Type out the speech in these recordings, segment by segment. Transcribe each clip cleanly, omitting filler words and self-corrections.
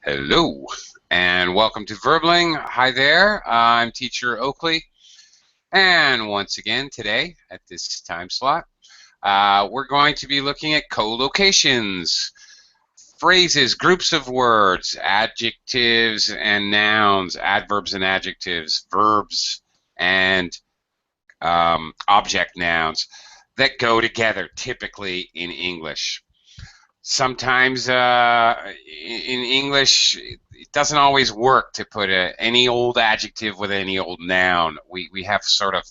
Hello, and welcome to Verbling. Hi there, I'm teacher Oakley, and once again today at this time slot, we're going to be looking at collocations, phrases, groups of words, adjectives and nouns, adverbs and adjectives, verbs and object nouns that go together typically in English. Sometimes in English, it doesn't always work to put any old adjective with any old noun. We have sort of,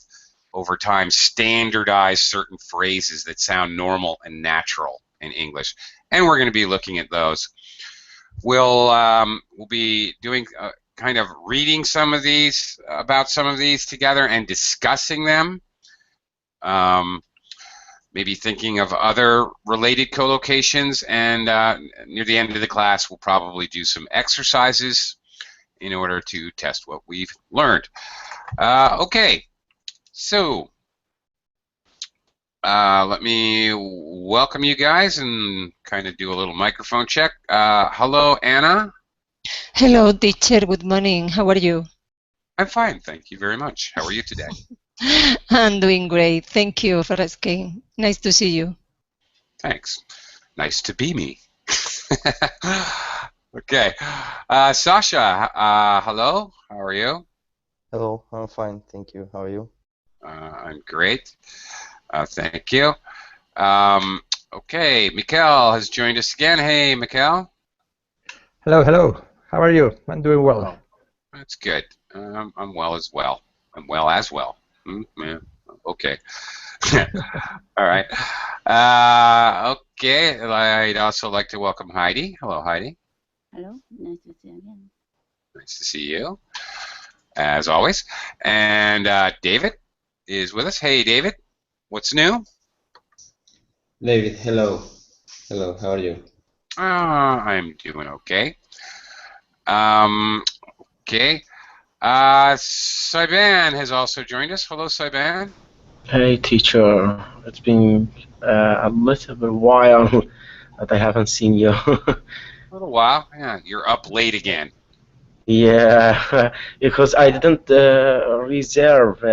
over time, standardized certain phrases that sound normal and natural in English. And we're going to be looking at those. We'll be doing kind of reading some of these, about some of these together and discussing them. Maybe thinking of other related collocations, and near the end of the class we'll probably do some exercises in order to test what we've learned. Okay, so let me welcome you guys and kind of do a little microphone check. Hello, Anna. Hello, teacher. Good morning. How are you? I'm fine, thank you very much. How are you today? I'm doing great. Thank you for asking. Nice to see you. Thanks. Nice to be me. Okay. Sasha, hello. How are you? Hello, I'm fine, thank you. How are you? I'm great. Thank you. Okay, Mikkel has joined us again. Hey, Mikkel. Hello, hello. How are you? I'm doing well. Oh, that's good. I'm well as well. I'm well as well. Yeah. Okay. All right. Okay. I'd also like to welcome Heidi. Hello, Heidi. Hello. Nice to see you again. Nice to see you, as always. And David is with us. Hey, David. What's new? David, hello. Hello, how are you? I'm doing okay. Okay. Saiban has also joined us. Hello, Saiban. Hey, teacher. It's been a little bit while that I haven't seen you. A little while. Yeah, you're up late again. Yeah, because I didn't reserve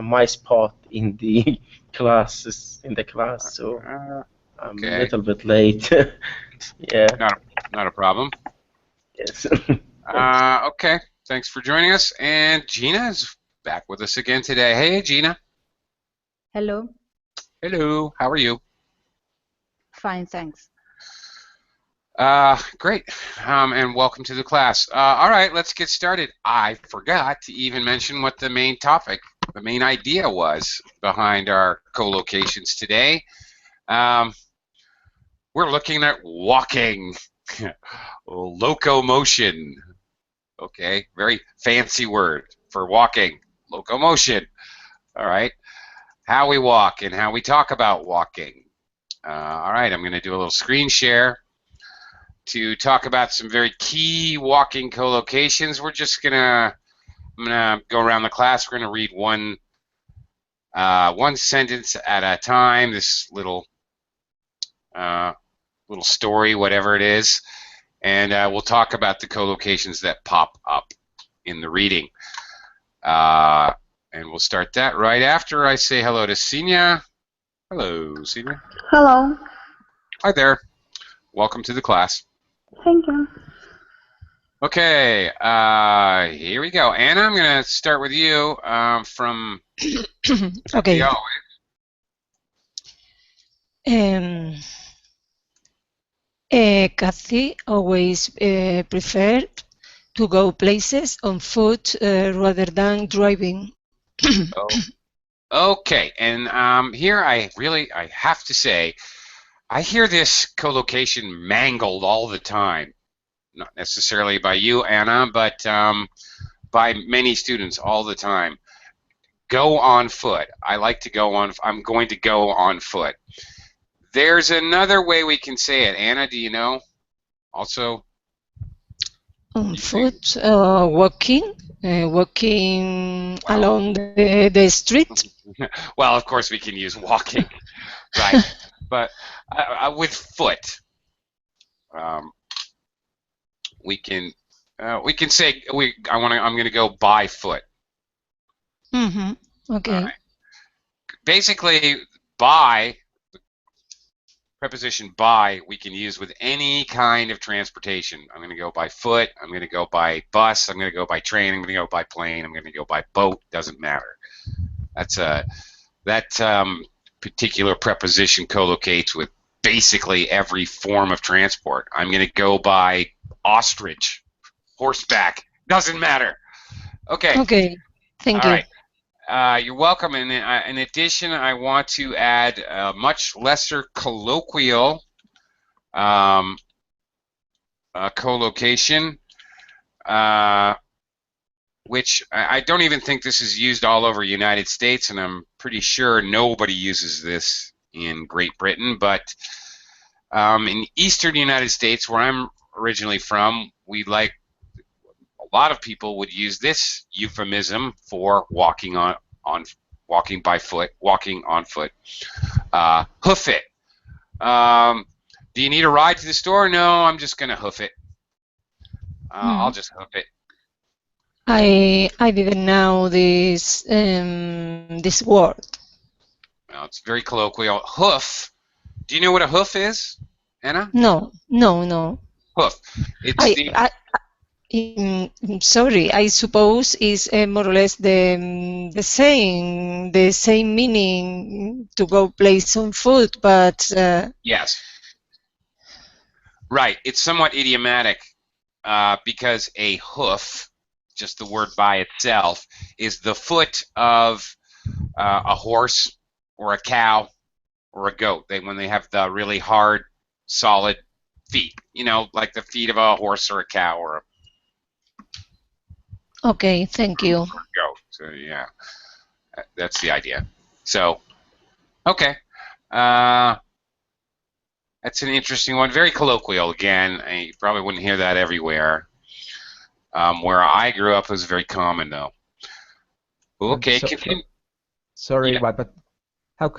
my spot in the classes so I'm a little bit late. Yeah. Not a problem. Yes. Okay. Thanks for joining us. And Gina is back with us again today. Hey, Gina. Hello. Hello. How are you? Fine, thanks. Great. And welcome to the class. All right, let's get started. I forgot to even mention what the main topic, the main idea was behind our collocations today. We're looking at walking, locomotion. Okay, very fancy word for walking, locomotion. All right, how we walk and how we talk about walking. All right, I'm going to do a little screen share to talk about some very key walking collocations. I'm gonna go around the class. We're gonna read one sentence at a time. This little story, whatever it is. And we'll talk about the collocations that pop up in the reading. And we'll start that right after I say hello to Sina. Hello, Sina. Hello. Hi there. Welcome to the class. Thank you. Okay, here we go. Anna, I'm going to start with you from Okay. Kathy always preferred to go places on foot rather than driving. Okay, and here I have to say, I hear this collocation mangled all the time. Not necessarily by you, Anna, but by many students all the time. Go on foot. I like to go on. I'm going to go on foot. There's another way we can say it. Anna, do you know? Also? On foot, walking along the street. Well, of course we can use walking, right? But with foot. we can say I'm going to go by foot. Mm-hmm. All Okay. right. Basically, by, the preposition by, we can use with any kind of transportation. I'm going to go by foot. I'm going to go by bus. I'm going to go by train. I'm going to go by plane. I'm going to go by boat. Doesn't matter. That particular preposition collocates with basically every form of transport. I'm going to go by ostrich, horseback. Doesn't matter. Okay. Okay. Thank All you. right. You're welcome. And in addition, I want to add a much lesser colloquial collocation, which I don't even think this is used all over the United States, and I'm pretty sure nobody uses this in Great Britain. But in eastern United States, where I'm originally from, a lot of people would use this euphemism for walking by foot, walking on foot. Hoof it. Do you need a ride to the store? No, I'm just gonna hoof it. I'll just hoof it. I didn't know this this word. Well, it's very colloquial. Hoof. Do you know what a hoof is, Anna? No, no, no. Hoof. Sorry, I suppose is more or less the same meaning to go play some foot, but yes, right. It's somewhat idiomatic because a hoof, just the word by itself, is the foot of a horse or a cow or a goat. When they have the really hard, solid feet, like the feet of a horse or a cow or a okay, thank you. goat. So yeah, that's the idea. So, okay, that's an interesting one. Very colloquial again. You probably wouldn't hear that everywhere. Where I grew up, it was very common though. Okay, continue. Sorry, Yeah. but how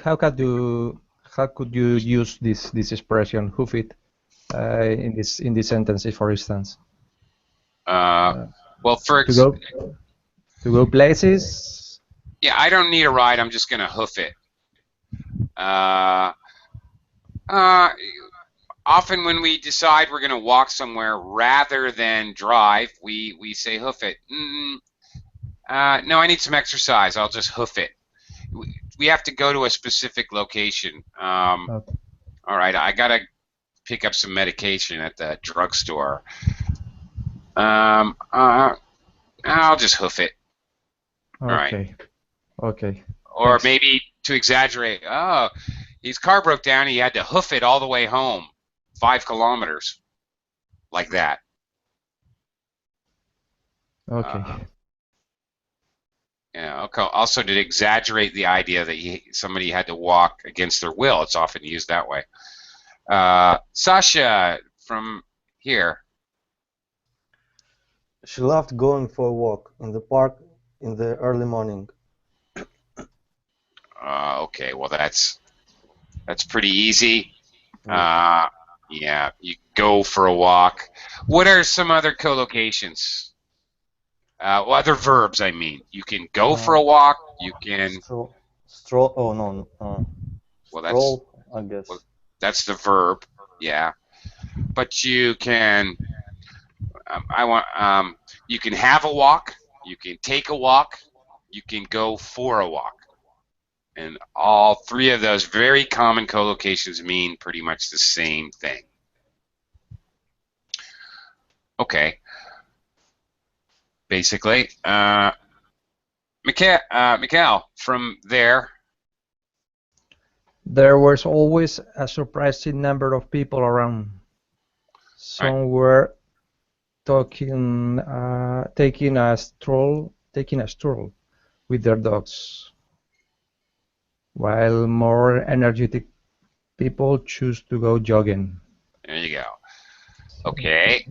could you use this expression hoof it in this sentence, for instance? Well, to go places. Yeah, I don't need a ride. I'm just gonna hoof it. Often when we decide we're gonna walk somewhere rather than drive, we say hoof it. No, I need some exercise. I'll just hoof it. We have to go to a specific location. Okay. All right, I gotta pick up some medication at the drugstore. I'll just hoof it. Okay. Right. Okay. Or Thanks. maybe to exaggerate, his car broke down. He had to hoof it all the way home, 5 kilometers, like that. Okay. Yeah. Okay. Also, to exaggerate the idea that somebody had to walk against their will, it's often used that way. Sasha from here. She loved going for a walk in the park in the early morning. Okay. Well, that's pretty easy. Yeah. You go for a walk. What are some other collocations? Well, other verbs, I mean. You can go for a walk. You can. Stroll. Oh no. Well, stroll. I guess. Well, that's the verb. Yeah. But you can. You can have a walk. You can take a walk. You can go for a walk. And all 3 of those very common collocations mean pretty much the same thing. Okay. Basically, Mikhail, from there. There was always a surprising number of people around. Some were taking a stroll with their dogs, while more energetic people choose to go jogging. There you go. Okay.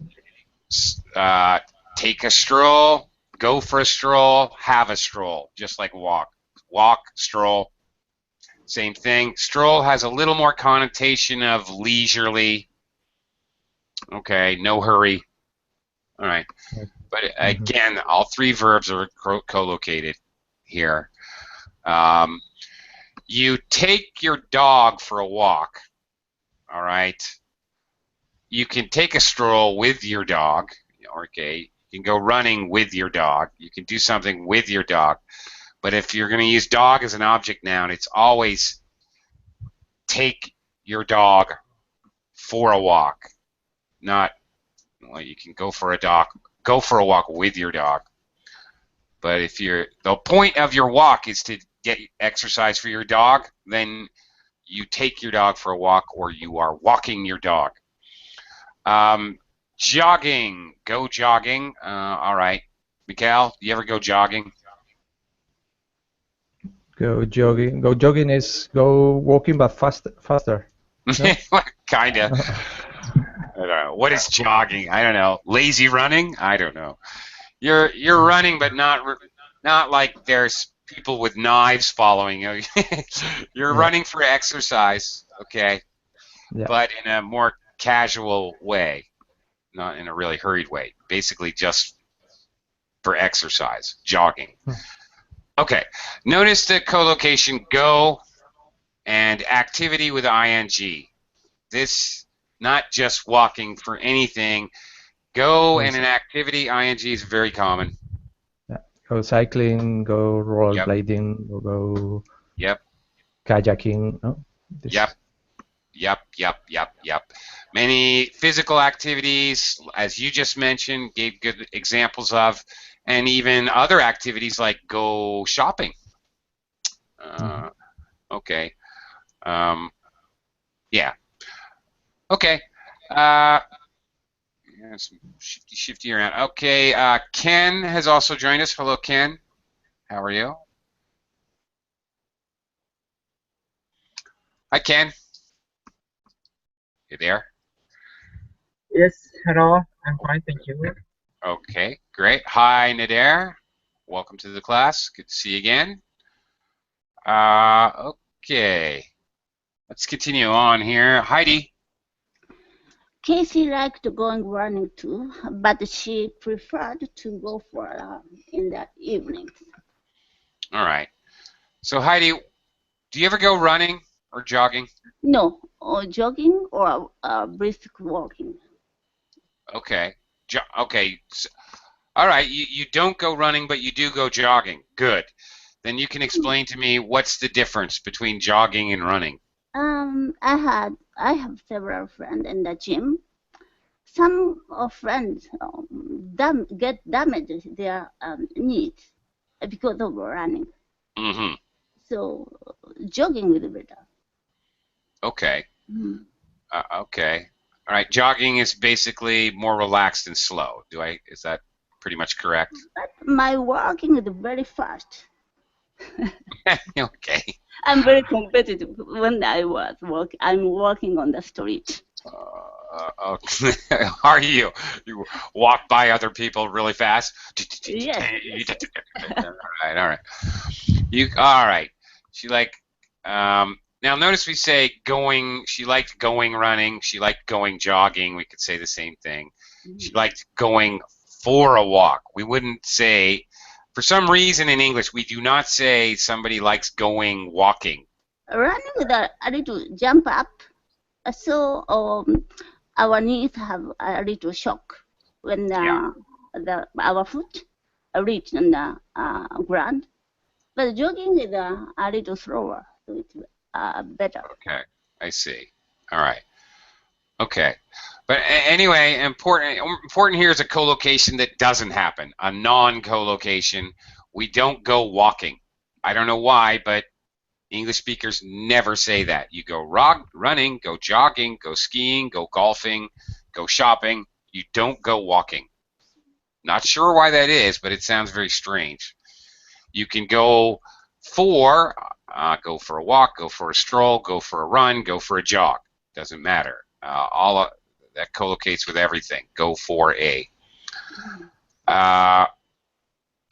Take a stroll, go for a stroll, have a stroll, just like walk. Walk, stroll, same thing. Stroll has a little more connotation of leisurely. Okay, no hurry. All right. Yes. But again, all three verbs are co-located here. You take your dog for a walk. All right. You can take a stroll with your dog. Okay. You can go running with your dog. You can do something with your dog. But if you're going to use dog as an object noun, it's always take your dog for a walk. Not, well, you can go for a walk with your dog. But if the point of your walk is to get exercise for your dog, then you take your dog for a walk or you are walking your dog. Jogging, go jogging. All right. Mikhail, do you ever go jogging? Go jogging. Go jogging is go walking, but faster. No? Kinda. I don't know. What is jogging? I don't know. Lazy running? I don't know. You're running, but not like there's people with knives following you. You're running for exercise, okay? Yeah. But in a more casual way, not in a really hurried way. Basically, just for exercise, jogging. Okay. Notice the collocation go and activity with ing. This not just walking for anything. Go and an activity ing is very common. Yeah. Go cycling, go rollerblading, or go kayaking. No? Yep. Many physical activities, as you just mentioned, gave good examples of, and even other activities like go shopping. Okay. Yeah. Okay. Some shifty around. Okay. Ken has also joined us. Hello, Ken. How are you? Hi, Ken. You there? Yes, hello. I'm fine, thank you. Okay, great. Hi, Nader. Welcome to the class. Good to see you again. Okay. Let's continue on here. Heidi. Casey liked going running too, but she preferred to go for a run in the evenings. All right. So Heidi, do you ever go running or jogging? No, or jogging or brisk walking. Okay. Okay. So, all right. You don't go running, but you do go jogging. Good. Then you can explain to me what's the difference between jogging and running. I have several friends in the gym. Some friends get damaged their knees because of running. Mm-hmm. So jogging is better. Okay. Okay. All right. Jogging is basically more relaxed and slow. Is that pretty much correct? But my walking is very fast. Okay. I'm very competitive when I'm walking on the street. Are you? You walk by other people really fast? Yes. All right. All right. She now notice we say going, she liked going running, she liked going jogging, we could say the same thing. She liked going for a walk. We wouldn't say, for some reason in English, we do not say somebody likes going walking. Running is a little jump up, so our knees have a little shock when our foot reach on the ground. But jogging is a little slower, so it's better. Okay, I see. All right. Okay. But anyway, important here is a collocation that doesn't happen, a non-collocation. We don't go walking. I don't know why, but English speakers never say that. You go running, go jogging, go skiing, go golfing, go shopping. You don't go walking. Not sure why that is, but it sounds very strange. You can go for a walk, go for a stroll, go for a run, go for a jog. Doesn't matter. That collocates with everything. Go for a.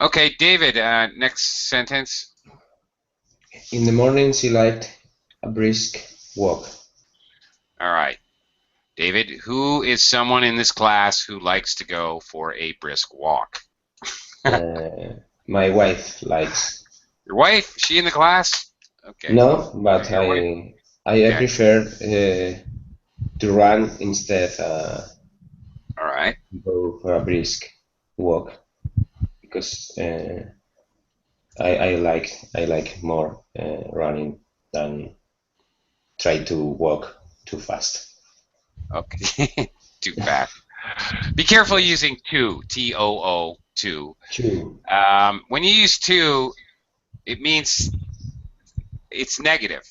Okay, David, next sentence. In the morning, she liked a brisk walk. All right. David, who is someone in this class who likes to go for a brisk walk? My wife likes. Your wife? Is she in the class? Okay. No, but Your wife? I Okay. prefer to run instead. All right. Go for a brisk walk because I like more running than try to walk too fast. Okay. Too fast. Be careful using two, T-O-O, two. Two. When you use two, it means it's negative.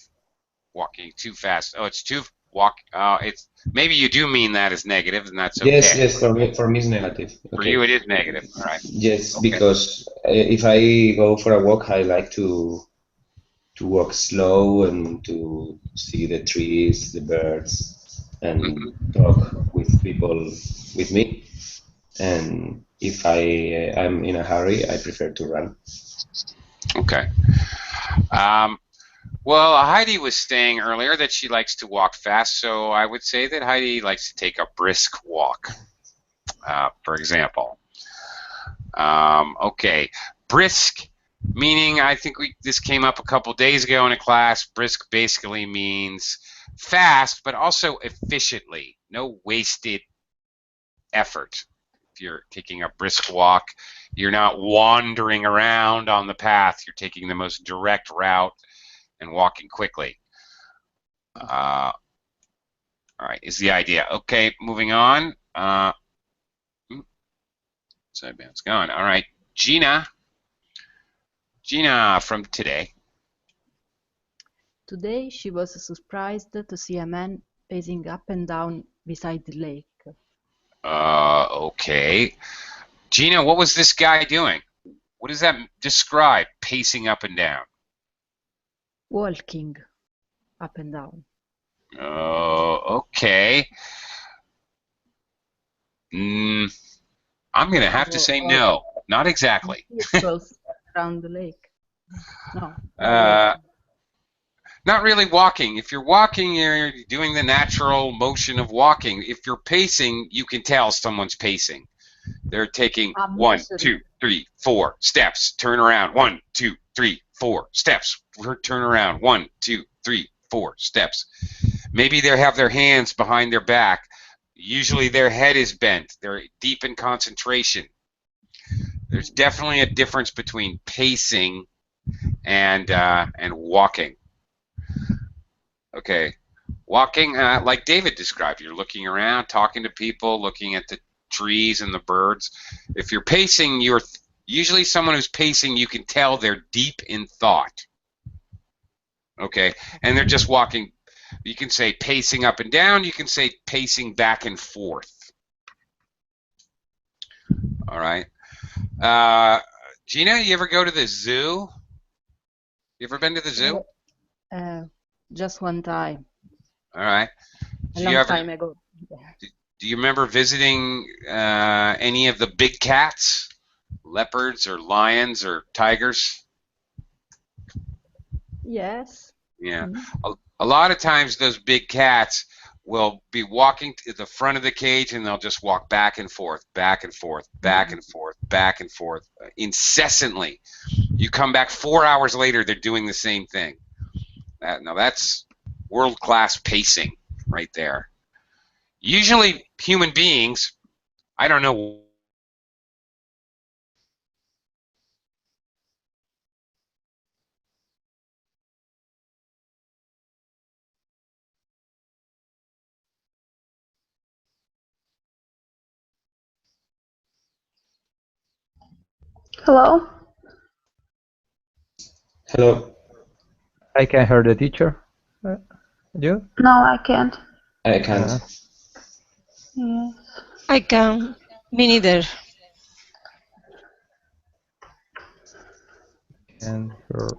Walking too fast. Oh, it's too walk. It's maybe you do mean that as negative, and that's okay. Yes. For me, it's negative. For Okay. you, it is negative. All right. Yes, Okay. because if I go for a walk, I like to walk slow and to see the trees, the birds, and talk with people with me. And if I'm in a hurry, I prefer to run. Okay. Well, Heidi was saying earlier that she likes to walk fast, so I would say that Heidi likes to take a brisk walk, for example. Okay, brisk, meaning I think this came up a couple days ago in a class. Brisk basically means fast, but also efficiently. No wasted effort. If you're taking a brisk walk, you're not wandering around on the path. You're taking the most direct route and walking quickly. All right, is the idea. Okay, moving on. Sidebands gone. All right, Gina. Gina from today. Today she was surprised to see a man pacing up and down beside the lake. Okay. Gina, what was this guy doing? What does that describe, pacing up and down? Walking up and down. Okay. I'm going to have to say no. Not exactly. He strolls around the lake. No. Not really walking. If you're walking, you're doing the natural motion of walking. If you're pacing, you can tell someone's pacing. They're taking 1, 2, 3, 4 steps, turn around, 1, 2, 3, 4 steps, turn around, 1, 2, 3, 4 steps. Maybe they have their hands behind their back. Usually their head is bent. They're deep in concentration. There's definitely a difference between pacing and walking. Okay, walking like David described. You're looking around, talking to people, looking at the trees and the birds. If you're pacing, you're usually someone who's pacing. You can tell they're deep in thought. Okay, and they're just walking. You can say pacing up and down. You can say pacing back and forth. All right. Gina, you ever go to the zoo? You ever been to the zoo? Just one time. All right. A long time ago. Do you remember visiting any of the big cats, leopards or lions or tigers? Yes. Yeah. A lot of times those big cats will be walking to the front of the cage and they'll just walk back and forth, back and forth, back and forth, back and forth, incessantly. You come back 4 hours later, they're doing the same thing. Now that's world-class pacing right there. Usually human beings, I don't know. Hello? Hello. I can hear the teacher. You? No, I can't. I can't. Yes. I can. Me neither. Can hear.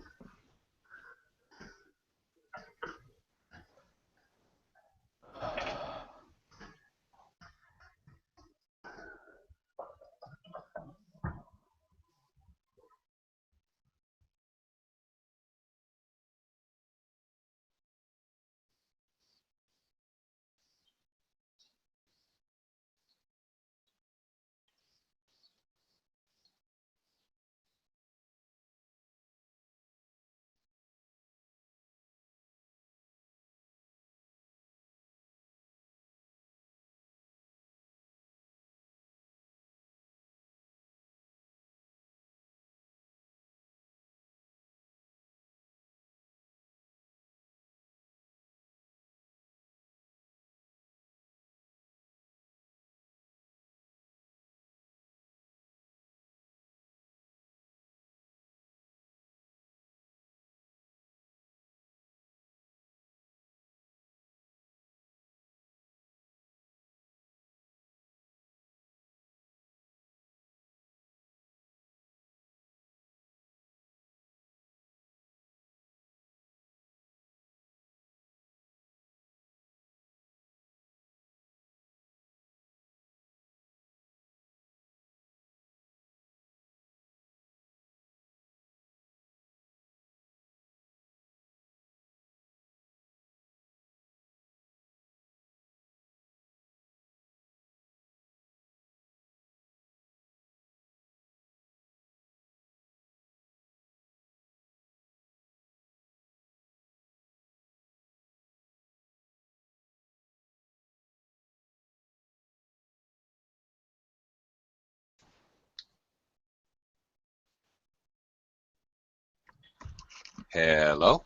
Hello.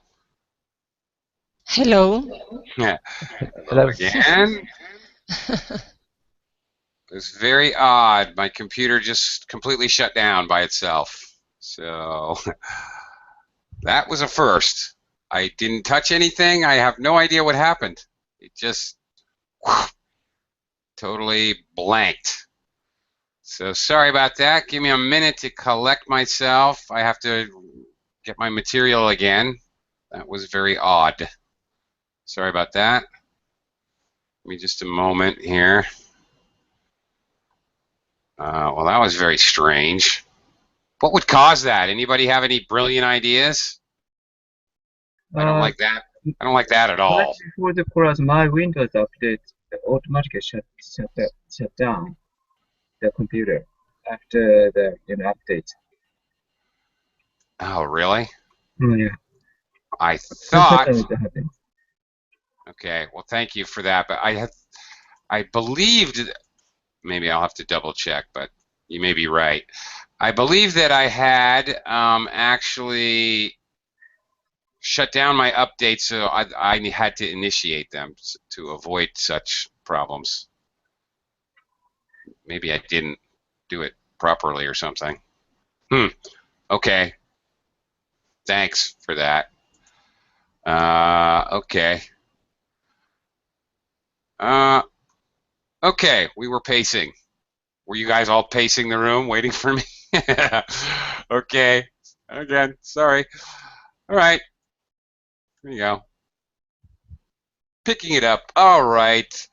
Hello. Hello again. It was very odd. My computer just completely shut down by itself. So that was a first. I didn't touch anything. I have no idea what happened. It just totally blanked. So sorry about that. Give me a minute to collect myself. I have to get my material again. That was very odd. Sorry about that. Give me just a moment here. Well, that was very strange. What would cause that? Anybody have any brilliant ideas? I don't like that. I don't like that at all. Right before the chorus, my Windows update automatically shut down the computer after the update. Oh, really? Yeah. I thought. Sometimes it happens. Okay. Well, thank you for that. But I believed. Maybe I'll have to double check, but you may be right. I believe that I had actually shut down my updates, so I had to initiate them to avoid such problems. Maybe I didn't do it properly or something. Okay. Thanks for that. Okay. Okay, we were pacing. Were you guys all pacing the room waiting for me? Okay. Again, sorry. All right. Here you go. Picking it up. All right.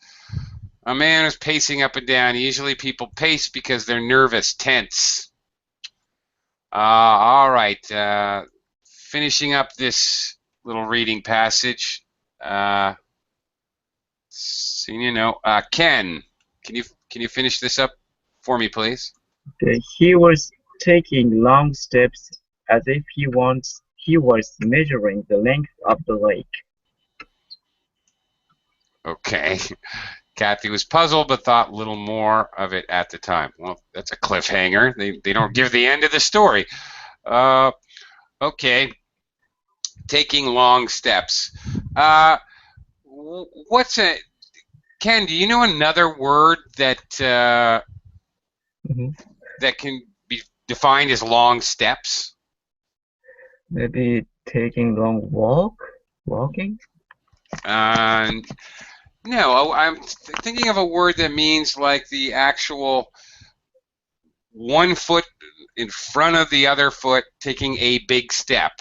A man is pacing up and down. Usually people pace because they're nervous, tense. All right. Finishing up this little reading passage. Ken, can you finish this up for me, please? Okay. He was taking long steps as if he was measuring the length of the lake. Okay. Kathy was puzzled but thought little more of it at the time. Well, that's a cliffhanger. They don't give the end of the story. Okay. Taking long steps. What's a Ken? Do you know another word that that can be defined as long steps? Maybe taking long walking. No, I'm thinking of a word that means like the actual one foot in front of the other foot, taking a big step.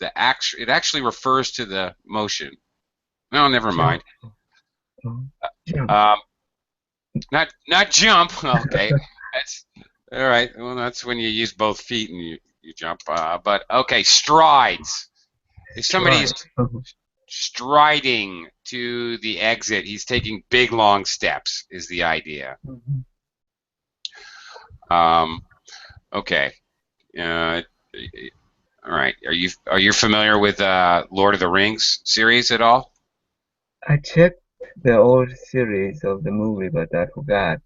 It actually refers to the motion. No, never mind. Not jump. Okay, that's all right. Well, that's when you use both feet and you jump. But okay, strides. If somebody is striding to the exit, he's taking big long steps. Is the idea? Okay. All right. Are you familiar with Lord of the Rings series at all? I checked the old series of the movie, but I forgot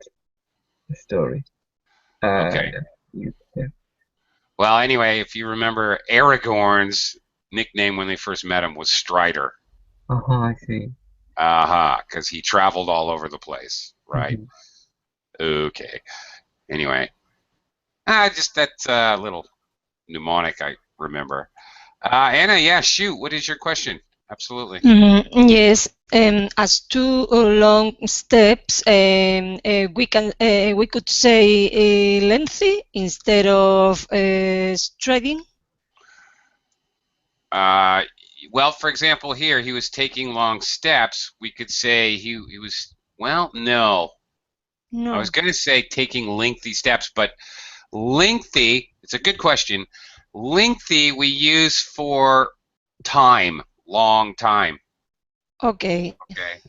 the story. Okay. Yeah. Well, anyway, if you remember, Aragorn's nickname when they first met him was Strider. I see. Because he traveled all over the place, right? Okay. Anyway, just that's a little mnemonic I remember. Anna, yeah, shoot. What is your question? Absolutely. Yes, as two long steps, we could say lengthy instead of striding. Well, for example, here he was taking long steps. We could say he was. Well, no. I was going to say taking lengthy steps, but lengthy. It's a good question. Lengthy we use for time. Long time. Okay. Okay.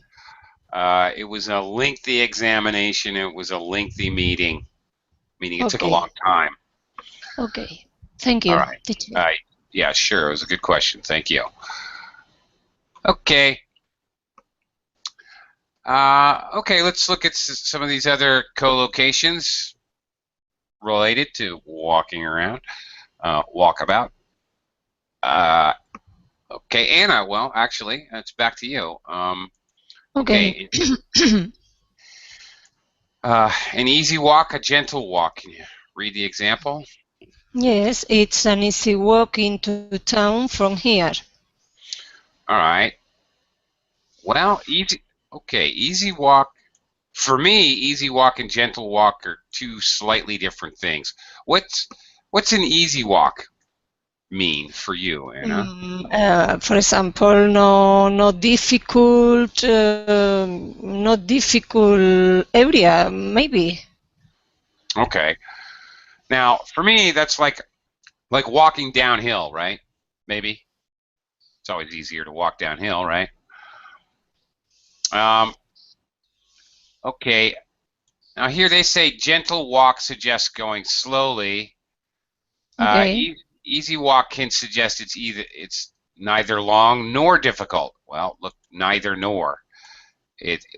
It was a lengthy examination. It was a lengthy meeting, meaning it took a long time. Okay. Thank you. All right. Yeah, sure. It was a good question. Thank you. Okay. Okay, let's look at some of these other collocations related to walking around, walkabout. Okay, Anna. Well, actually, it's back to you. Okay. An easy walk, a gentle walk. Can you read the example? Yes, it's an easy walk into town from here. All right. Well, easy. Okay, easy walk. For me, easy walk and gentle walk are two slightly different things. What's an easy walk mean for you, Anna? For example, no difficult, not difficult area, maybe. Okay. Now, for me, that's like walking downhill, right? Maybe. It's always easier to walk downhill, right? Okay. Now here they say gentle walk suggests going slowly. Okay. Easy walk can suggest it's neither long nor difficult. Well, look, neither nor.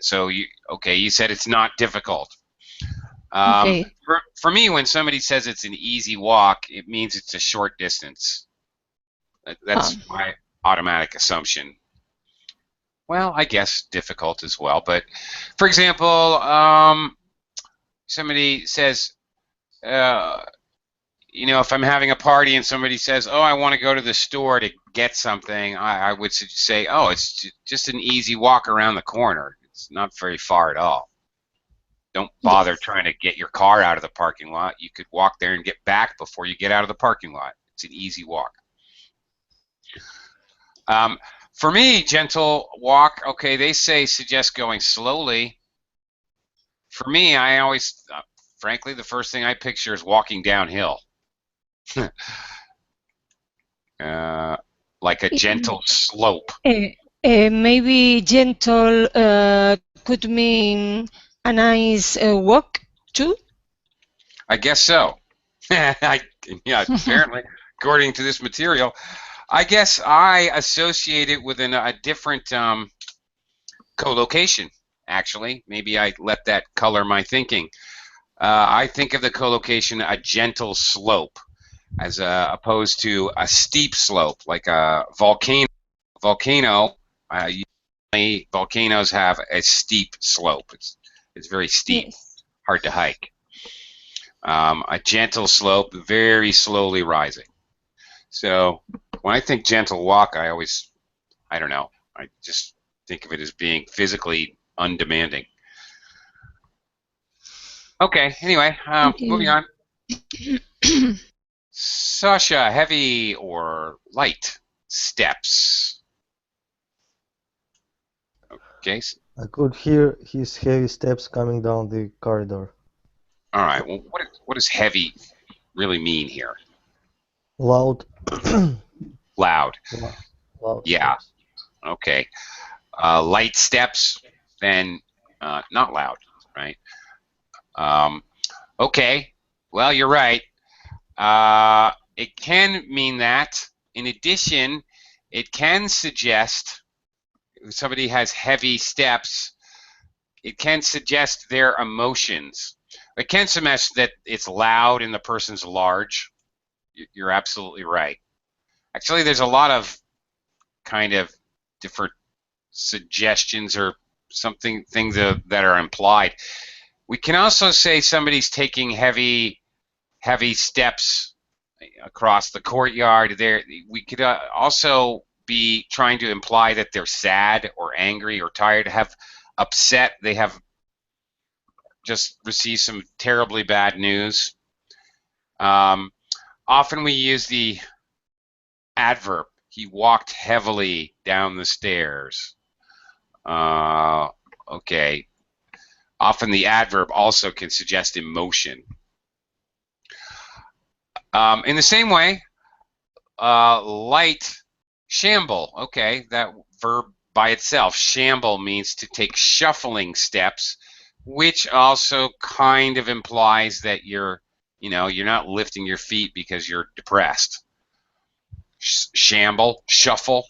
So you said it's not difficult. Okay. For me, when somebody says it's an easy walk, it means it's a short distance. That's my automatic assumption. Well, I guess difficult as well. But for example, somebody says, if I'm having a party and somebody says, "Oh, I want to go to the store to get something," I would say, "Oh, it's just an easy walk around the corner. It's not very far at all. Don't bother trying to get your car out of the parking lot. You could walk there and get back before you get out of the parking lot. It's an easy walk." For me, gentle walk, okay, they say suggest going slowly. For me, I always, frankly, the first thing I picture is walking downhill. Like a gentle slope. Maybe gentle could mean a nice walk too? I guess so. Yeah, apparently, according to this material. I guess I associate it with a different collocation, actually. Maybe I let that color my thinking. I think of the collocation a gentle slope as opposed to a steep slope, like a volcano. Usually volcanoes have a steep slope. It's very steep, hard to hike. A gentle slope, very slowly rising. So when I think gentle walk, I don't know, I just think of it as being physically undemanding. Okay, anyway, moving on. Sasha, heavy or light steps? Okay. I could hear his heavy steps coming down the corridor. All right, well, what does heavy really mean here? Loud. Loud. Loud yeah. steps. Okay. Light steps, then not loud, right? Okay. Well, you're right. It can mean that. In addition, it can suggest if somebody has heavy steps, it can suggest their emotions. It can suggest that it's loud and the person's large. You're absolutely right. Actually, there's a lot of kind of different suggestions or things that are implied. We can also say somebody's taking heavy steps across the courtyard. We could also be trying to imply that they're sad or angry or tired, have upset. They have just received some terribly bad news. Often we use the adverb. He walked heavily down the stairs. Okay. Often the adverb also can suggest emotion. In the same way, light, shamble. Okay, that verb by itself, shamble, means to take shuffling steps, which also kind of implies that you're not lifting your feet because you're depressed. Shamble, shuffle.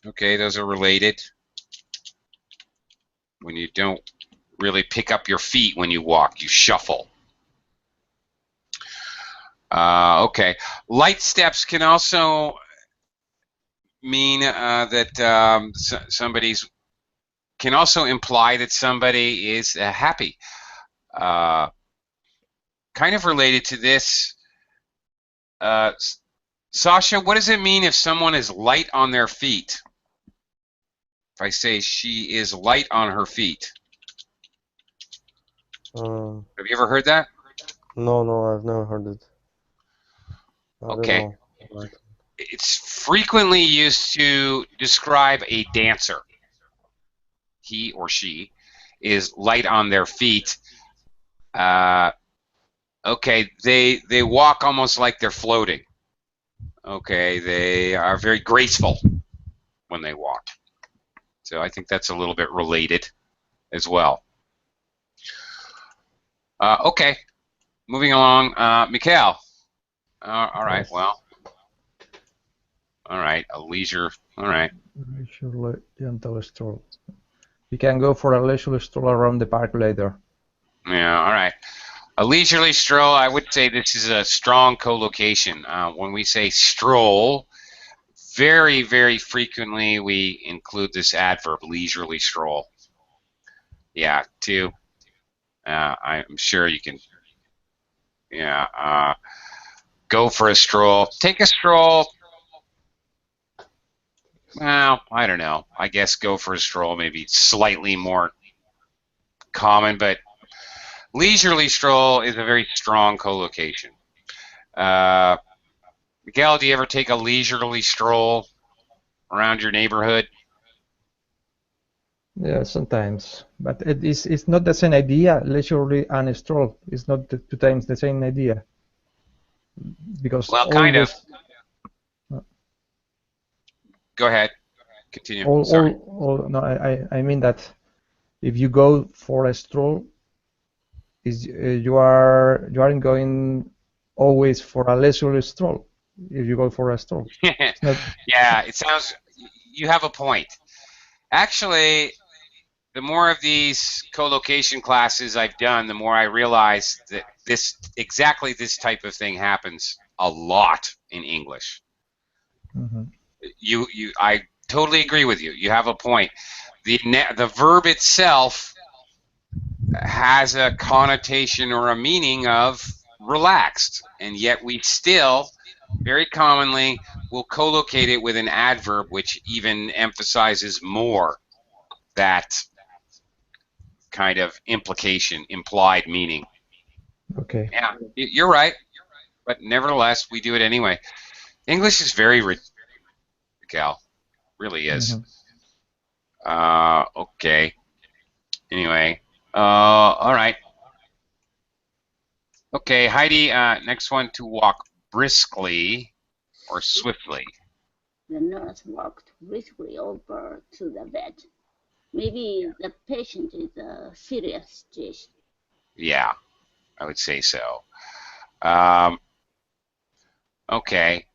Okay, those are related. When you don't really pick up your feet when you walk, you shuffle. Okay. Light steps can also mean that somebody's can also imply that somebody is happy. Kind of related to this, Sasha, what does it mean if someone is light on their feet? If I say she is light on her feet. Have you ever heard that? No, I've never heard it. I don't Okay. know. Right. It's frequently used to describe a dancer. He or she is light on their feet. Okay, they walk almost like they're floating. Okay, they are very graceful when they walk. So I think that's a little bit related as well. Okay, moving along. Mikhail. All right, well. All right, a leisure. All right. Leisurely, gentle stroll. We can go for a leisurely stroll around the park later. Yeah, all right. A leisurely stroll, I would say this is a strong collocation. When we say stroll, very, very frequently we include this adverb, leisurely stroll. Yeah, two. I'm sure you can, yeah, go for a stroll. Take a stroll. Well, I don't know. I guess go for a stroll maybe slightly more common, but leisurely stroll is a very strong collocation. Miguel, do you ever take a leisurely stroll around your neighborhood? Yeah, sometimes, but it's not the same idea. Leisurely and a stroll is not two times the same idea, because Well, kind of. always. Go ahead. Continue. Sorry. No, I mean that if you go for a stroll, you aren't going always for a leisurely stroll. If you go for a stroll, Yeah, it sounds. You have a point. Actually, the more of these co-location classes I've done, the more I realize that exactly this type of thing happens a lot in English. Mm-hmm. I totally agree with you. You have a point. The verb itself has a connotation or a meaning of relaxed, and yet we still very commonly will collocate it with an adverb which even emphasizes more that kind of implication, implied meaning. Okay. Yeah, you're right, but nevertheless, we do it anyway. English is very rich, Cal. Really is. Okay. Anyway, all right. Okay, Heidi, next one, to walk briskly or swiftly. The nurse walked briskly over to the bed. Maybe the patient is a serious situation. Yeah, I would say so. Okay.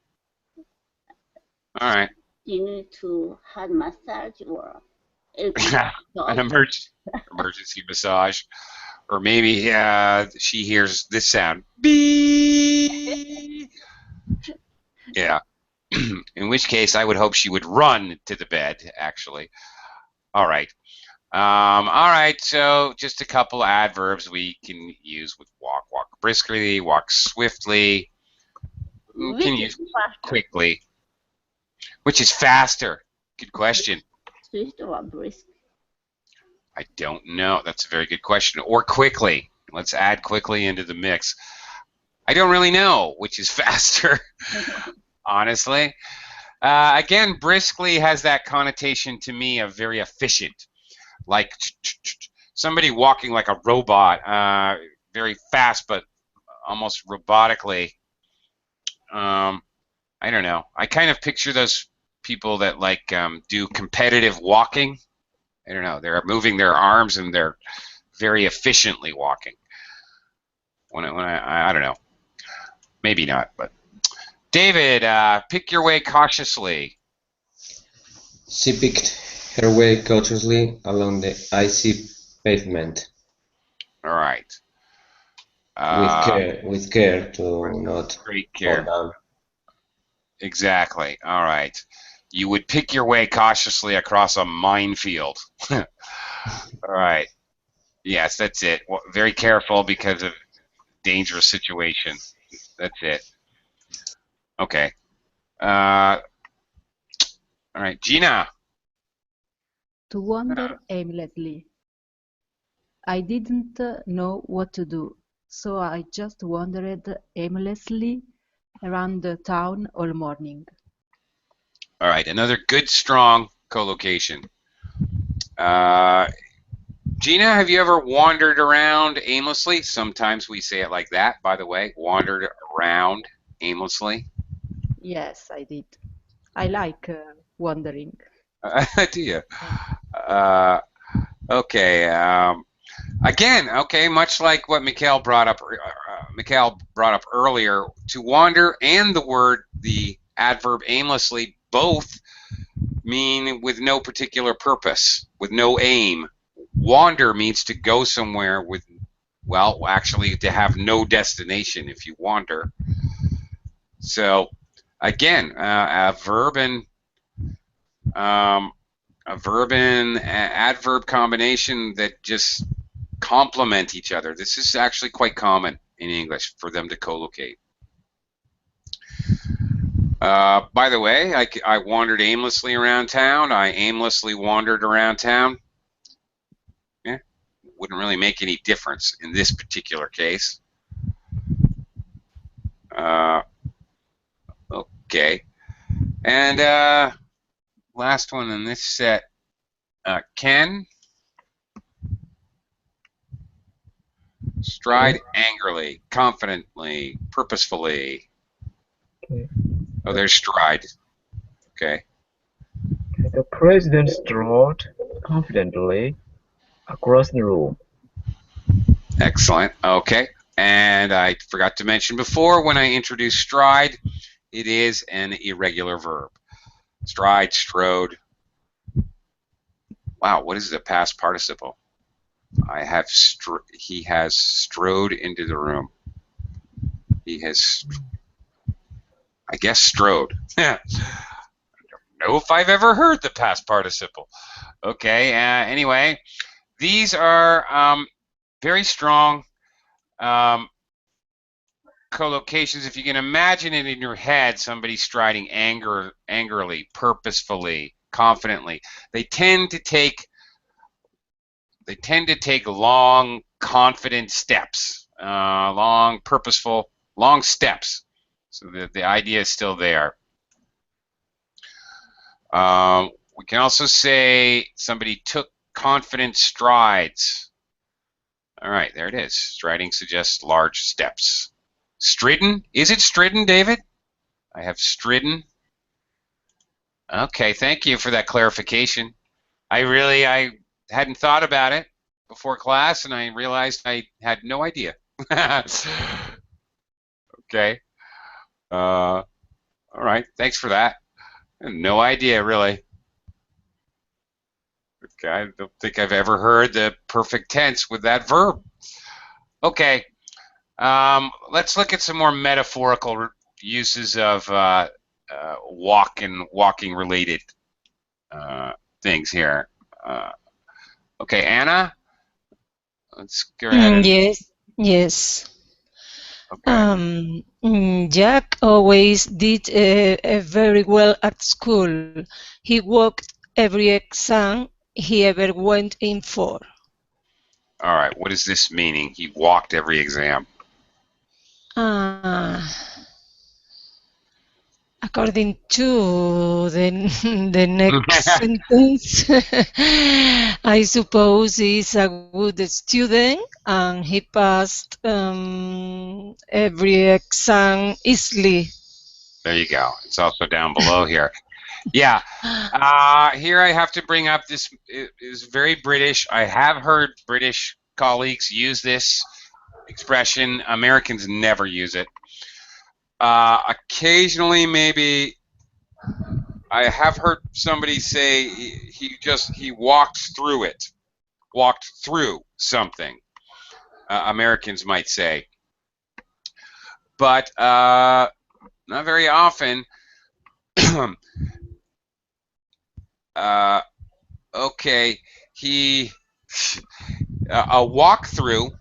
All right. You need to have massage or an emergency massage, or maybe she hears this sound. Beep. Yeah. In which case, I would hope she would run to the bed. Actually. All right. All right. So just a couple adverbs we can use with walk. Walk briskly. Walk swiftly. We can use quickly. Which is faster? Good question. Swift or brisk? I don't know. That's a very good question. Or quickly. Let's add quickly into the mix. I don't really know which is faster, honestly. Again, briskly has that connotation to me of very efficient, like somebody walking like a robot, very fast but almost robotically. I don't know. I kind of picture those people that like do competitive walking. I don't know. They're moving their arms and they're very efficiently walking. I don't know. Maybe not, but David, pick your way cautiously. She picked her way cautiously along the icy pavement. All right. With care to not Great fall care. down. Exactly. All right. You would pick your way cautiously across a minefield. All right. Yes, that's it. Well, very careful because of dangerous situation. That's it. Okay. All right, Gina. To wander aimlessly. I didn't know what to do, so I just wandered aimlessly around the town all morning. All right, another good, strong collocation. Gina, have you ever wandered around aimlessly? Sometimes we say it like that, by the way. Wandered around aimlessly. Yes, I did. I like wandering. Do you? Okay. Again, okay, much like what Mikhail brought up earlier, to wander and the adverb aimlessly both mean with no particular purpose, with no aim. Wander means to go somewhere with, well, actually to have no destination if you wander. So, again, a verb and adverb combination that just complement each other. This is actually quite common in English for them to collocate. By the way, I wandered aimlessly around town. I aimlessly wandered around town. Yeah, wouldn't really make any difference in this particular case. Okay, and last one in this set, Ken. Stride angrily, confidently, purposefully. Okay. Oh, there's stride. Okay. The president strode confidently across the room. Excellent. Okay. And I forgot to mention before, when I introduced stride, it is an irregular verb. Stride, strode. Wow, what is the past participle? He has strode into the room. He has, I guess, strode. I don't know if I've ever heard the past participle. Okay, anyway, these are very strong collocations. If you can imagine it in your head, somebody striding angrily, purposefully, confidently, they tend to take long, confident steps, long, purposeful, long steps. So the idea is still there. We can also say somebody took confident strides. All right, there it is. Striding suggests large steps. Stridden? Is it stridden, David? I have stridden. Okay, thank you for that clarification. I hadn't thought about it before class, and I realized I had no idea. Okay. All right, thanks for that. No idea, really. Okay, I don't think I've ever heard the perfect tense with that verb. Okay, let's look at some more metaphorical uses of walking related things here. Okay, Anna, let's go ahead. Yes. Okay. Jack always did very well at school. He walked every exam he ever went in for. All right, what is this meaning? He walked every exam. According to the next sentence, I suppose he's a good student and he passed every exam easily. There you go. It's also down below here. Yeah. Here I have to bring up this is very British. I have heard British colleagues use this expression. Americans never use it. Occasionally, maybe I have heard somebody say he walked through something. Americans might say. but not very often. Okay, he a walkthrough,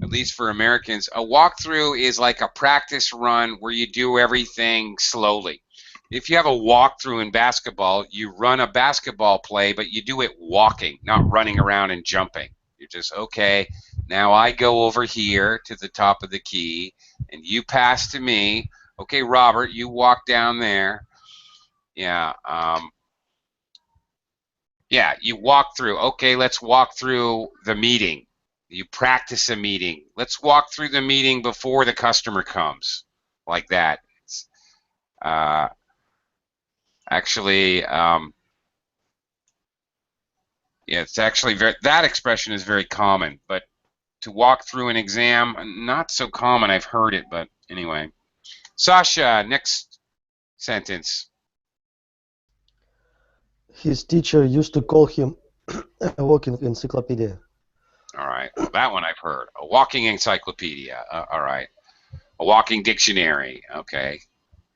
at least for Americans, a walkthrough is like a practice run where you do everything slowly. If you have a walkthrough in basketball, you run a basketball play, but you do it walking, not running around and jumping. You're just, okay, now I go over here to the top of the key, and you pass to me. Okay, Robert, you walk down there. Yeah, yeah, you walk through. Okay, let's walk through the meeting. You practice a meeting. Let's walk through the meeting before the customer comes, like that. Actually, yeah, it's actually that expression is very common, but to walk through an exam, not so common. I've heard it, but anyway. Sasha, next sentence. His teacher used to call him a walking encyclopedia. All right, well, that one I've heard. A walking encyclopedia. All right. A walking dictionary. Okay,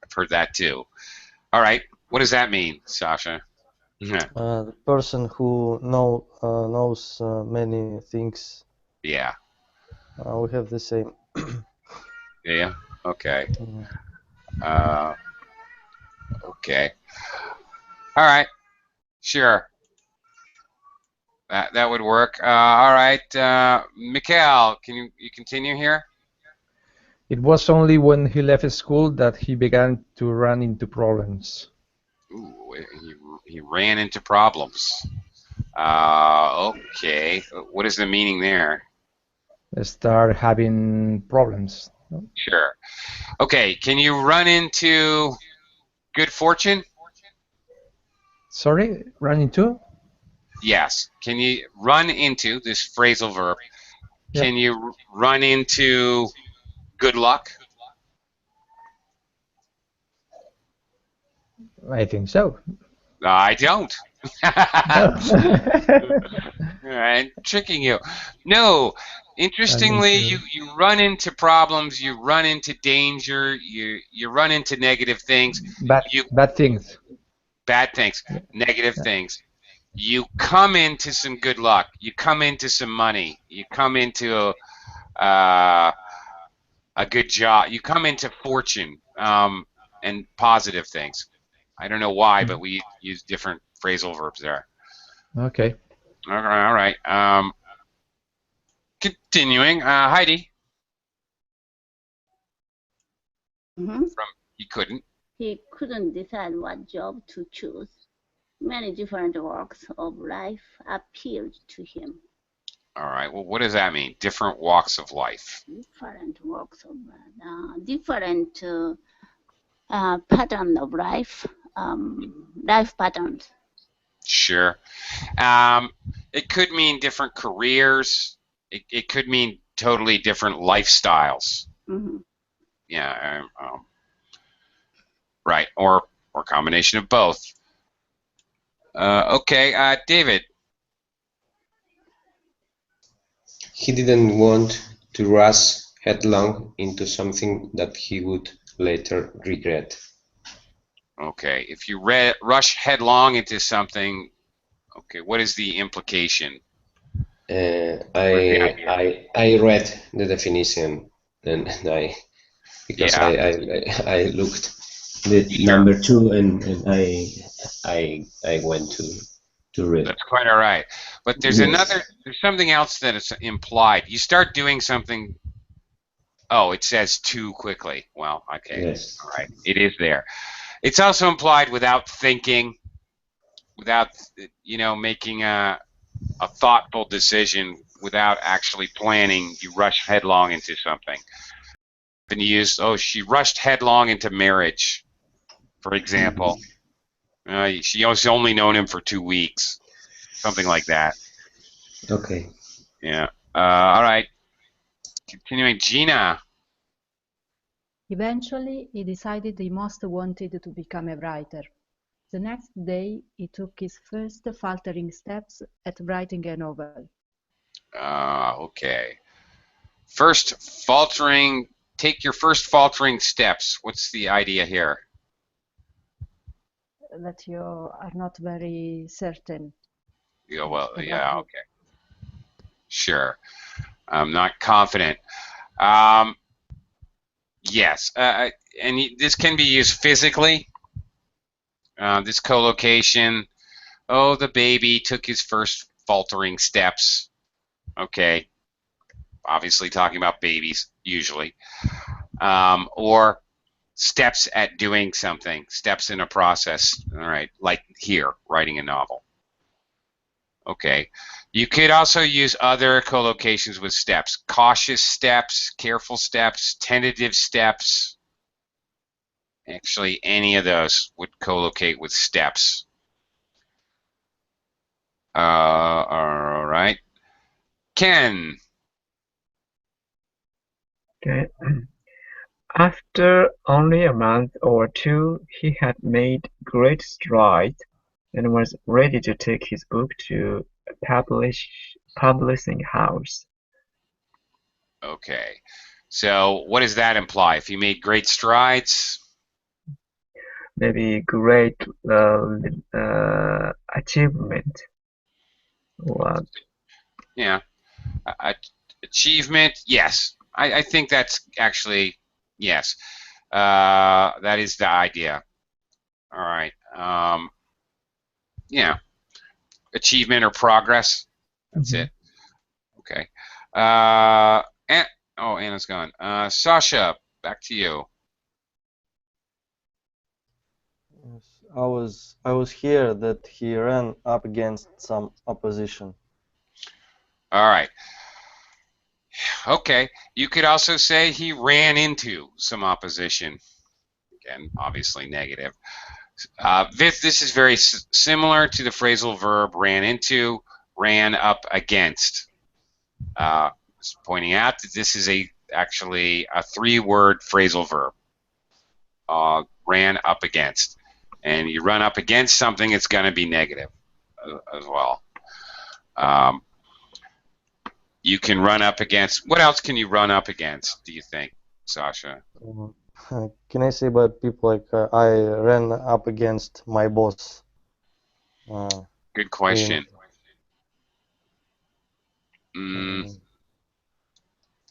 I've heard that too. All right, what does that mean, Sasha? The person who knows many things. Yeah. We have the same. Yeah. Okay. Okay. All right. Sure. That would work. All right, Mikhail, can you continue here? It was only when he left school that he began to run into problems. Ooh, he ran into problems. Okay. What is the meaning there? Start having problems. Sure. Okay. Can you run into good fortune? Sorry, run into? Yes. Can you run into this phrasal verb? Yeah. Can you run into good luck? I think so. I don't. No. I'm tricking you. No. Interestingly, you run into problems, you run into danger, you run into negative things. Bad things. Bad things, negative things. You come into some good luck. You come into some money. You come into a good job. You come into fortune and positive things. I don't know why, but we use different phrasal verbs there. Okay. All right. Continuing, Heidi. Mm-hmm. He couldn't. He couldn't decide what job to choose. Many different walks of life appealed to him. All right. Well, what does that mean? Different walks of life. Different walks of life. Different pattern of life. Life patterns. Sure. It could mean different careers. It could mean totally different lifestyles. Mm-hmm. Yeah. Right. Or combination of both. Okay. David. He didn't want to rush headlong into something that he would later regret. Okay. If you rush headlong into something, okay, what is the implication? I read the definition and I looked the number 2 and I went to read. That's quite all right. But there's there's something else that is implied. You start doing something. Oh, it says too quickly. Well, okay. Yes. All right. It is there. It's also implied without thinking, without making a thoughtful decision, without actually planning. You rush headlong into something. Been used. Oh, she rushed headlong into marriage, for example. She only known him for 2 weeks, something like that. Okay. Yeah. All right. Continuing, Gina. Eventually, he decided he most wanted to become a writer. The next day, he took his first faltering steps at writing a novel. Okay. First faltering take your first faltering steps. What's the idea here? That you are not very certain. Yeah, well, yeah, okay. Sure. I'm not confident. Yes, and this can be used physically. This collocation, oh, the baby took his first faltering steps. Okay, obviously talking about babies, usually. Or steps at doing something, steps in a process, all right, like here, writing a novel. Okay, you could also use other collocations with steps, cautious steps, careful steps, tentative steps. Actually, any of those would collocate with steps. All right. Ken. Okay. After only a month or two, he had made great strides and was ready to take his book to a publishing house. Okay. So what does that imply? If you made great strides? Maybe great achievement. What? Yeah. Achievement, yes. I think that's actually, yes. That is the idea. All right. Yeah. Achievement or progress. That's it. Okay. Oh, Anna's gone. Sasha, back to you. Yes, I was here that he ran up against some opposition. All right. Okay. You could also say he ran into some opposition. Again, obviously negative. This is very similar to the phrasal verb ran into, ran up against. Just pointing out that this is actually a three-word phrasal verb. Ran up against. And you run up against something, it's going to be negative as well. You can run up against. What else can you run up against, do you think, Sasha? Can I say about people like I ran up against my boss? Good question.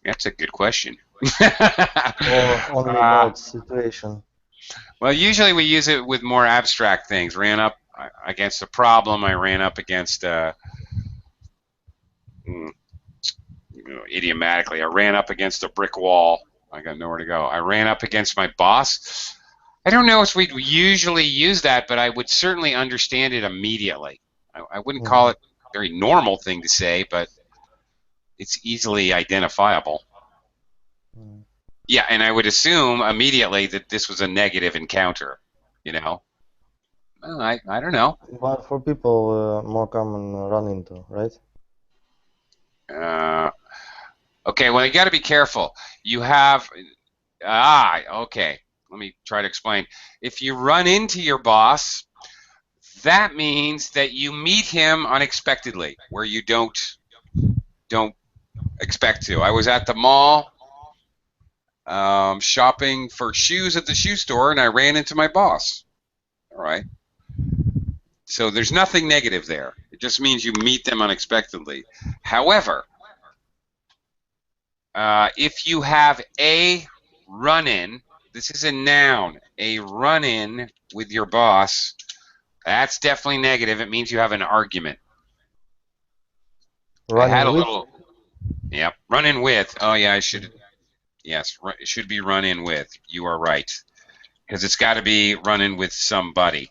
That's a good question. Or only about situation. Well, usually we use it with more abstract things. Ran up against a problem. I ran up against idiomatically. I ran up against a brick wall. I got nowhere to go. I ran up against my boss. I don't know if we usually use that, but I would certainly understand it immediately. I wouldn't call it a very normal thing to say, but it's easily identifiable. Yeah, and I would assume immediately that this was a negative encounter, you know? Well, I don't know. But for people, more common run into, right? Okay, well, you got to be careful. You have, okay. Let me try to explain. If you run into your boss, that means that you meet him unexpectedly, where you don't expect to. I was at the mall shopping for shoes at the shoe store, and I ran into my boss. All right. So there's nothing negative there. It just means you meet them unexpectedly. However, if you have a run-in, this is a noun, a run-in with your boss, that's definitely negative. It means you have an argument. I had a little, yep, run-in with. Oh yeah, I should, yes, it should be run-in with. You are right, because it's got to be run-in with somebody.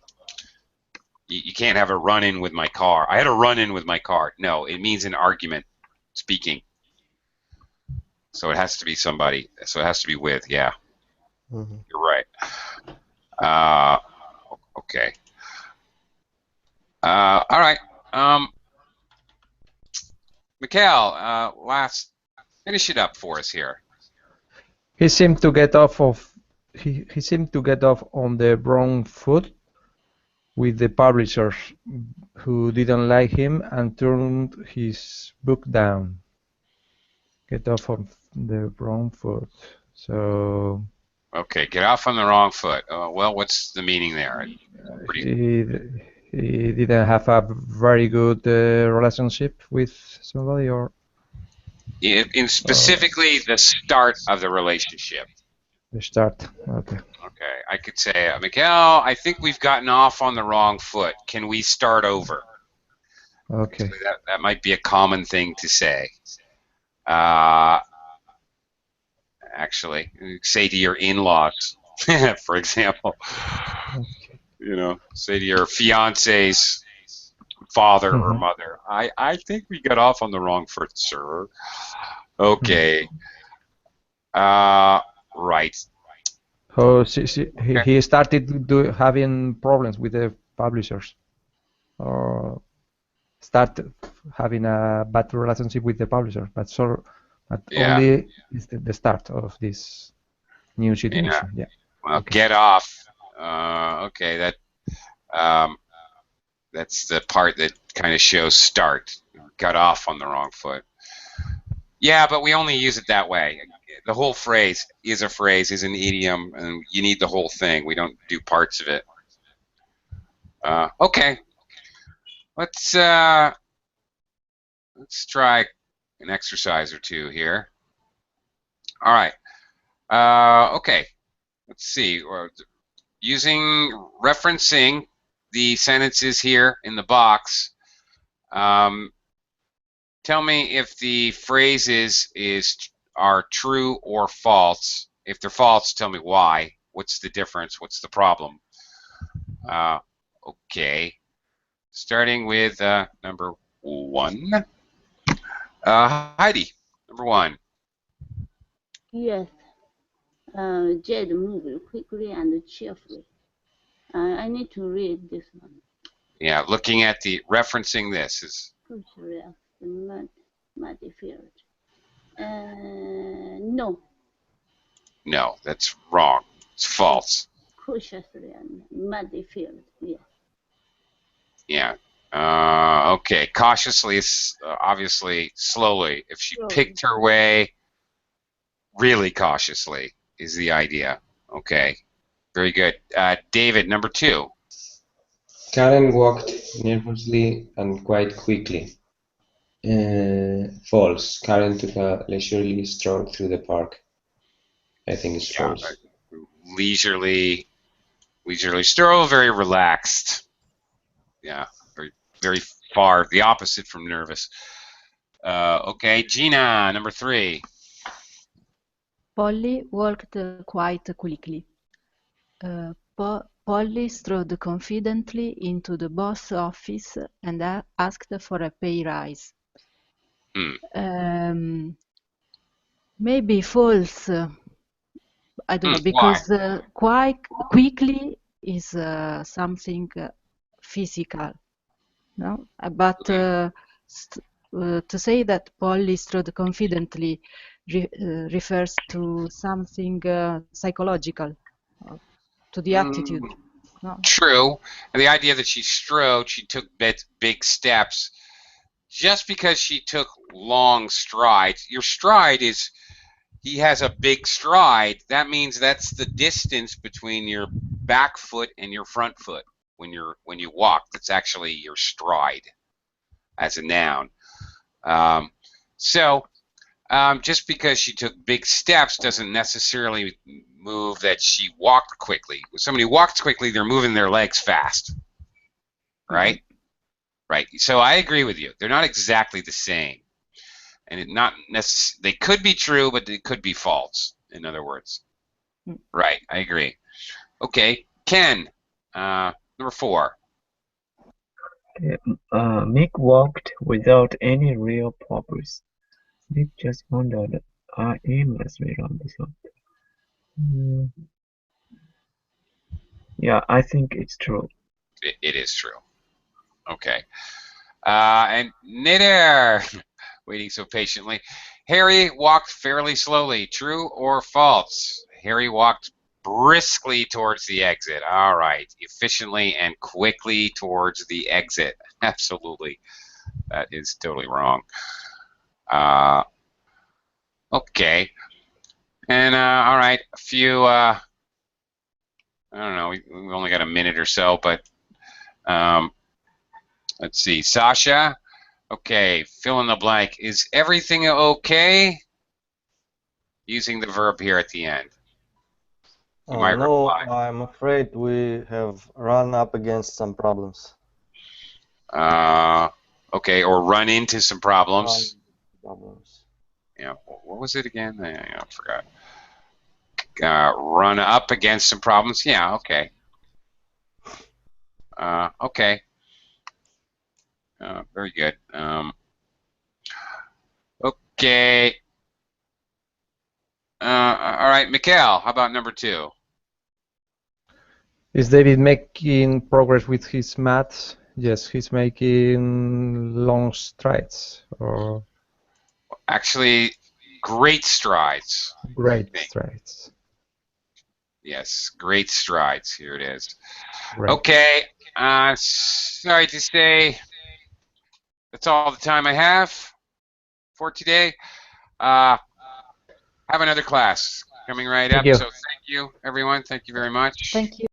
You can't have a run-in with my car. I had a run-in with my car. No, it means an argument, speaking. So it has to be somebody. So it has to be with, yeah. You're right. Okay. All right. Mikhail, finish it up for us here. He seemed to get off on the wrong foot with the publishers, who didn't like him and turned his book down. Get off on the wrong foot. So Okay, get off on the wrong foot. Well, what's the meaning there? he didn't have a very good relationship with somebody, or In specifically the start of the relationship. the start. Okay. Okay, I could say, Miguel, I think we've gotten off on the wrong foot. Can we start over? Okay. So that might be a common thing to say. Actually, say to your in-laws, for example. Okay. You know, say to your fiance's father or Mhm. mother, I think we got off on the wrong foot, sir. Okay. Right. So Okay. he started having problems with the publishers, or started having a bad relationship with the publisher, but Yeah. only is the start of this new Yeah. situation. Yeah. Well, Okay. get off. Okay, that's the part that kind of shows start. Got off on the wrong foot. Yeah, but we only use it that way. The whole phrase is an idiom, and you need the whole thing. We don't do parts of it. Okay, let's try an exercise or two here. All right. Okay. Let's see. Referencing the sentences here in the box. Tell me if the phrases are true or false. If they're false, tell me why. What's the difference? What's the problem? Okay. Starting with number 1. Heidi, number 1. Yes. Jade moved quickly and cheerfully. I need to read this one. Yeah, looking at the referencing this is. Cautiously asked the muddy field. No. No, that's wrong. It's false. Cautiously and muddy field. Yes. Yeah. Okay. Cautiously is obviously slowly. If she picked her way really cautiously is the idea. Okay. Very good. David, number 2. Karen walked nervously and quite quickly. False. Karen took a leisurely stroll through the park. I think it's false. Leisurely stroll, very relaxed. Yeah, very far, the opposite from nervous. Okay, Gina, number 3. Polly walked quite quickly. Polly strode confidently into the boss office and asked for a pay rise. Maybe false. I don't know, because quite quickly is something physical, no? But to say that Polly strode confidently refers to something psychological, to the attitude. No? True. And the idea that she strode, she took big steps. Just because she took long strides, your stride is, he has a big stride. That means that's the distance between your back foot and your front foot when you walk. That's actually your stride as a noun. Just because she took big steps doesn't necessarily move that she walked quickly. When somebody walks quickly, they're moving their legs fast, right? Right. So I agree with you. They're not exactly the same, and they could be true, but they could be false. In other words, right? I agree. Okay, Ken, number 4. Mick walked without any real purpose. Mick just wandered aimlessly around the slum. Yeah, I think it's true. It is true. Okay. And Nidair, waiting so patiently. Harry walked fairly slowly. True or false? Harry walked briskly towards the exit. All right. Efficiently and quickly towards the exit. Absolutely. That is totally wrong. Okay. And all right, a few. I don't know. We've only got a minute or so, but let's see. Sasha. Okay, fill in the blank. Is everything okay? Using the verb here at the end. You might No, reply. I'm afraid we have run up against some problems. Okay, or run into some problems. Problems. Yeah, what was it again? I forgot. Run up against some problems. Yeah, okay. Okay. Very good. Okay. All right, Mikhail, how about number 2? Is David making progress with his maths? Yes, he's making long strides. Or actually, great strides. great strides. Yes, great strides. Here it is. Great. Okay. Sorry to say, that's all the time I have for today. Have another class coming right up. Thank you. So thank you, everyone. Thank you very much. Thank you.